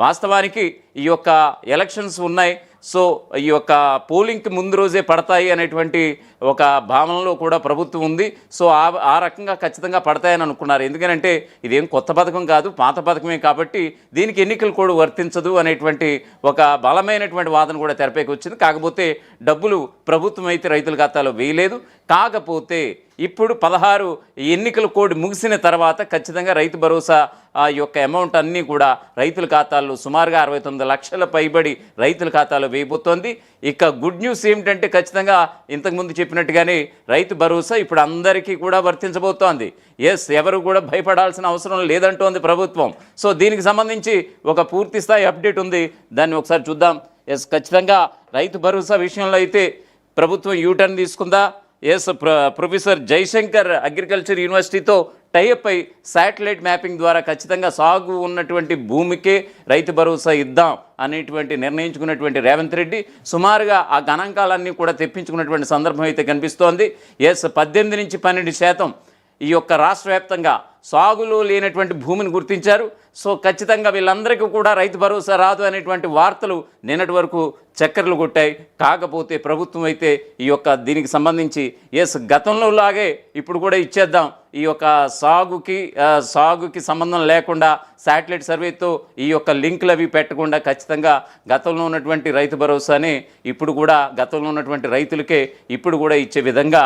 వాస్తవానికి ఈ యొక్క ఎలక్షన్స్ ఉన్నాయి, సో ఈ యొక్క పోలింగ్కి ముందు రోజే పడతాయి అనేటువంటి ఒక భావనలో కూడా ప్రభుత్వం ఉంది. సో ఆ రకంగా ఖచ్చితంగా పడతాయని అనుకున్నారు. ఎందుకంటే ఇదేం కొత్త పథకం కాదు, పాత పథకమే, కాబట్టి దీనికి ఎన్నికలు కూడా వర్తించదు అనేటువంటి ఒక బలమైనటువంటి వాదన కూడా తెరపైకి వచ్చింది. కాకపోతే డబ్బులు ప్రభుత్వం అయితే రైతుల ఖాతాలో వేయలేదు. కాకపోతే ఇప్పుడు 16 ఎన్నికల కోడ్ ముగిసిన తర్వాత ఖచ్చితంగా రైతు భరోసా యొక్క అమౌంట్ అన్నీ కూడా రైతుల ఖాతాల్లో సుమారుగా 69 లక్షల పైబడి రైతుల ఖాతాలో వేయబోతోంది. ఇక గుడ్ న్యూస్ ఏమిటంటే ఖచ్చితంగా ఇంతకుముందు చెప్పినట్టుగానే రైతు భరోసా ఇప్పుడు అందరికీ కూడా వర్తించబోతోంది. ఎవరు కూడా భయపడాల్సిన అవసరం లేదంటోంది ప్రభుత్వం. సో దీనికి సంబంధించి ఒక పూర్తి స్థాయి అప్డేట్ ఉంది, దాన్ని ఒకసారి చూద్దాం. ఖచ్చితంగా రైతు భరోసా విషయంలో అయితే ప్రభుత్వం యూటర్న్ తీసుకుందా? ప్రొఫెసర్ జయశంకర్ అగ్రికల్చర్ యూనివర్సిటీతో టైఅప్ అయి శాటిలైట్ మ్యాపింగ్ ద్వారా ఖచ్చితంగా సాగు ఉన్నటువంటి భూమికే రైతు భరోసా ఇద్దాం అనేటువంటి నిర్ణయించుకున్నటువంటి రేవంత్ రెడ్డి సుమారుగా ఆ గణాంకాలన్నీ కూడా తెప్పించుకున్నటువంటి సందర్భం అయితే కనిపిస్తోంది. 18 నుంచి 12% ఈ యొక్క రాష్ట్ర వ్యాప్తంగా సాగులో లేనటువంటి భూమిని గుర్తించారు. సో ఖచ్చితంగా వీళ్ళందరికీ కూడా రైతు భరోసా రాదు అనేటువంటి వార్తలు నిన్నటి వరకు చక్కర్లు కొట్టాయి. కాకపోతే ప్రభుత్వం అయితే ఈ యొక్క దీనికి సంబంధించి గతంలో లాగే ఇప్పుడు కూడా ఇచ్చేద్దాం, ఈ యొక్క సాగుకి సంబంధం లేకుండా శాటిలైట్ సర్వేతో ఈ యొక్క లింకులు అవి పెట్టకుండా ఖచ్చితంగా గతంలో ఉన్నటువంటి రైతు భరోసానే ఇప్పుడు కూడా గతంలో ఉన్నటువంటి రైతులకే ఇప్పుడు కూడా ఇచ్చే విధంగా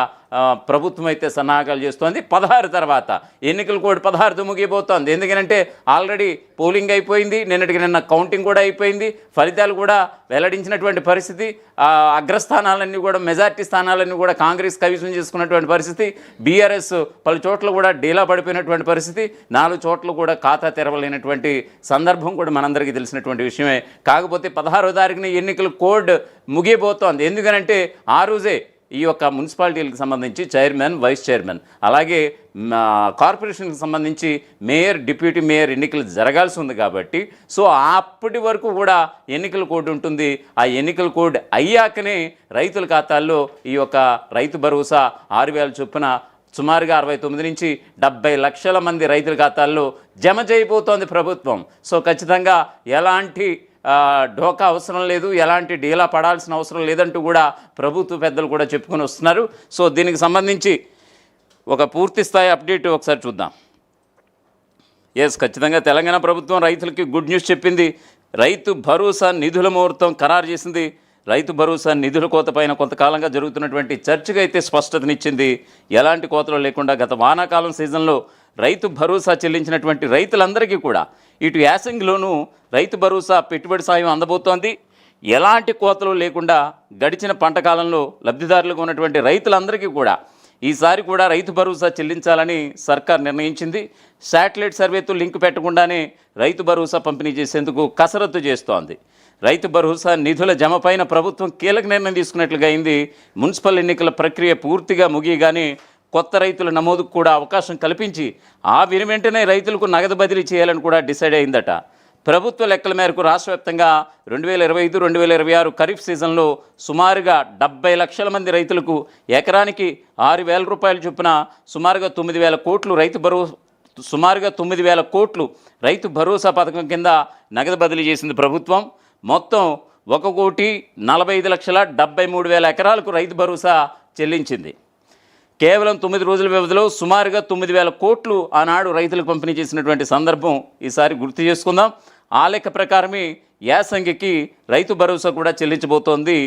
ప్రభుత్వం అయితే సన్నాహకాలు చేస్తోంది. 16 తర్వాత ఎన్నికల కోడ్ 16తో ముగిపోతోంది. ఎందుకంటే ఆల్రెడీ పోలింగ్ అయిపోయింది, నిన్న కౌంటింగ్ కూడా అయిపోయింది, ఫలితాలు కూడా వెల్లడించినటువంటి పరిస్థితి. అగ్రస్థానాలన్నీ కూడా మెజార్టీ స్థానాలన్నీ కూడా కాంగ్రెస్ కైవసం చేసుకున్నటువంటి పరిస్థితి. బీఆర్ఎస్ పలు చోట్ల కూడా డీలా పడిపోయినటువంటి పరిస్థితి, 4 చోట్ల కూడా ఖాతా తెరవలేనటువంటి సందర్భం కూడా మనందరికీ తెలిసినటువంటి విషయమే. కాకపోతే 16వ తారీఖున ఎన్నికల కోడ్ ముగిపోతోంది. ఎందుకనంటే ఆ రోజే ఈ యొక్క మున్సిపాలిటీలకు సంబంధించి చైర్మన్, వైస్ చైర్మన్, అలాగే కార్పొరేషన్కి సంబంధించి మేయర్, డిప్యూటీ మేయర్ ఎన్నికలు జరగాల్సి ఉంది. కాబట్టి సో అప్పటి వరకు కూడా ఎన్నికల కోడ్ ఉంటుంది. ఆ ఎన్నికల కోడ్ అయ్యాకనే రైతుల ఖాతాల్లో ఈ యొక్క రైతు భరోసా 6,000 చొప్పున సుమారుగా 69 నుంచి 70 లక్షల మంది రైతుల ఖాతాల్లో జమ చేయబోతోంది ప్రభుత్వం. సో ఖచ్చితంగా ఎలాంటి ఢోకా అవసరం లేదు, ఎలాంటి డీలా పడాల్సిన అవసరం లేదంటూ కూడా ప్రభుత్వ పెద్దలు కూడా చెప్పుకొని వస్తున్నారు. సో దీనికి సంబంధించి ఒక పూర్తి స్థాయి అప్డేట్ ఒకసారి చూద్దాం. ఖచ్చితంగా తెలంగాణ ప్రభుత్వం రైతులకి గుడ్ న్యూస్ చెప్పింది. రైతు భరోసా నిధుల ముహూర్తం ఖరారు చేసింది. రైతు భరోసా నిధుల కోత పైన కొంతకాలంగా జరుగుతున్నటువంటి చర్చకు అయితే స్పష్టతనిచ్చింది. ఎలాంటి కోతలు లేకుండా గత వానాకాలం సీజన్లో రైతు భరోసా చెల్లించినటువంటి రైతులందరికీ కూడా ఇటు యాసంగిలోనూ రైతు భరోసా పెట్టుబడి సాయం అందబోతోంది. ఎలాంటి కోతలు లేకుండా గడిచిన పంట కాలంలో లబ్ధిదారులుగా ఉన్నటువంటి రైతులందరికీ కూడా ఈసారి కూడా రైతు భరోసా చెల్లించాలని సర్కార్ నిర్ణయించింది. శాటిలైట్ సర్వేతో లింక్ పెట్టకుండానే రైతు భరోసా పంపిణీ చేసేందుకు కసరత్తు చేస్తోంది. రైతు భరోసా నిధుల జమపైన ప్రభుత్వం కీలక నిర్ణయం తీసుకున్నట్లుగా అయింది. మున్సిపల్ ఎన్నికల ప్రక్రియ పూర్తిగా ముగియగానే కొత్త రైతుల నమోదుకు కూడా అవకాశం కల్పించి ఆ వెంటనే రైతులకు నగదు బదిలీ చేయాలని కూడా డిసైడ్ అయిందట. ప్రభుత్వ లెక్కల మేరకు రాష్ట్ర వ్యాప్తంగా 2025-2026 ఖరీఫ్ సీజన్లో సుమారుగా 70 లక్షల మంది రైతులకు ఎకరానికి 6,000 రూపాయల చొప్పున సుమారుగా 9,000 కోట్లు రైతు భరోసా పథకం కింద నగదు బదిలీ చేసింది ప్రభుత్వం. మొత్తం 1,45,73,000 ఎకరాలకు రైతు భరోసా చెల్లించింది. కేవలం 9 రోజుల వ్యవధిలో సుమారుగా 9,000 కోట్లు ఆనాడు రైతులకు పంపిణీ చేసినటువంటి సందర్భం ఈసారి గుర్తు చేసుకుందాం. ఆ లెక్క ప్రకారమే యాసంగికి రైతు భరోసా కూడా చెల్లించబోతోంది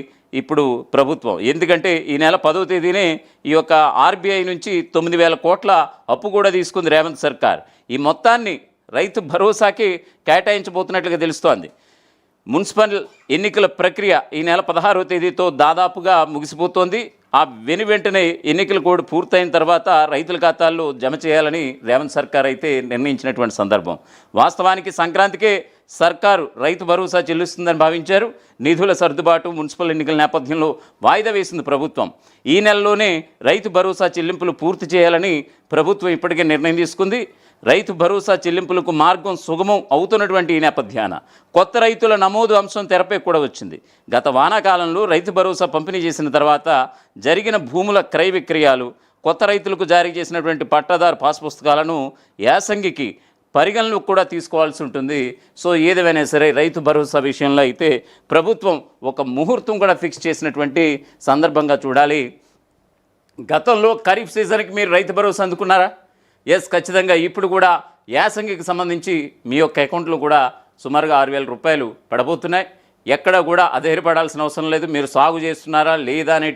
ఇప్పుడు ప్రభుత్వం. ఎందుకంటే ఈ నెల 10వ తేదీనే ఈ యొక్క ఆర్బీఐ నుంచి 9,000 కోట్ల అప్పు కూడా తీసుకుంది రేవంత్ సర్కార్. ఈ మొత్తాన్ని రైతు భరోసాకి కేటాయించబోతున్నట్లుగా తెలుస్తోంది. మున్సిపల్ ఎన్నికల ప్రక్రియ ఈ నెల 16వ తేదీతో దాదాపుగా ముగిసిపోతోంది. ఆ వెంటనే ఎన్నికల కోడ్ పూర్తయిన తర్వాత రైతుల ఖాతాల్లో జమ చేయాలని రేవంత్ సర్కార్ అయితే నిర్ణయించినటువంటి సందర్భం. వాస్తవానికి సంక్రాంతికే సర్కారు రైతు భరోసా చెల్లిస్తుందని భావించారు. నిధుల సర్దుబాటు, మున్సిపల్ ఎన్నికల నేపథ్యంలో వాయిదా వేసింది ప్రభుత్వం. ఈ నెలలోనే రైతు భరోసా చెల్లింపులు పూర్తి చేయాలని ప్రభుత్వం ఇప్పటికే నిర్ణయం తీసుకుంది. రైతు భరోసా చెల్లింపులకు మార్గం సుగమం అవుతున్నటువంటి ఈ నేపథ్యాన కొత్త రైతుల నమోదు అంశం తెరపై కూడా వచ్చింది. గత వానాకాలంలో రైతు భరోసా పంపిణీ చేసిన తర్వాత జరిగిన భూముల క్రయ విక్రయాలు, కొత్త రైతులకు జారీ చేసినటువంటి పట్టాదారు పాస్ పుస్తకాలను యాసంగికి పరిగణలోకి కూడా తీసుకోవాల్సి ఉంటుంది. సో ఏదేమైనా సరే రైతు భరోసా విషయంలో అయితే ప్రభుత్వం ఒక ముహూర్తం కూడా ఫిక్స్ చేసినటువంటి సందర్భంగా చూడాలి. గతంలో ఖరీఫ్ సీజన్కి మీరు రైతు భరోసా అందుకున్నారా? ఎస్, ఖచ్చితంగా ఇప్పుడు కూడా యాసంగికి సంబంధించి మీ యొక్క అకౌంట్లో కూడా సుమారుగా 6,000 రూపాయలు పడబోతున్నాయి. ఎక్కడ కూడా అధైర్యపడాల్సిన అవసరం లేదు. మీరు సాగు చేస్తున్నారా లేదా అనే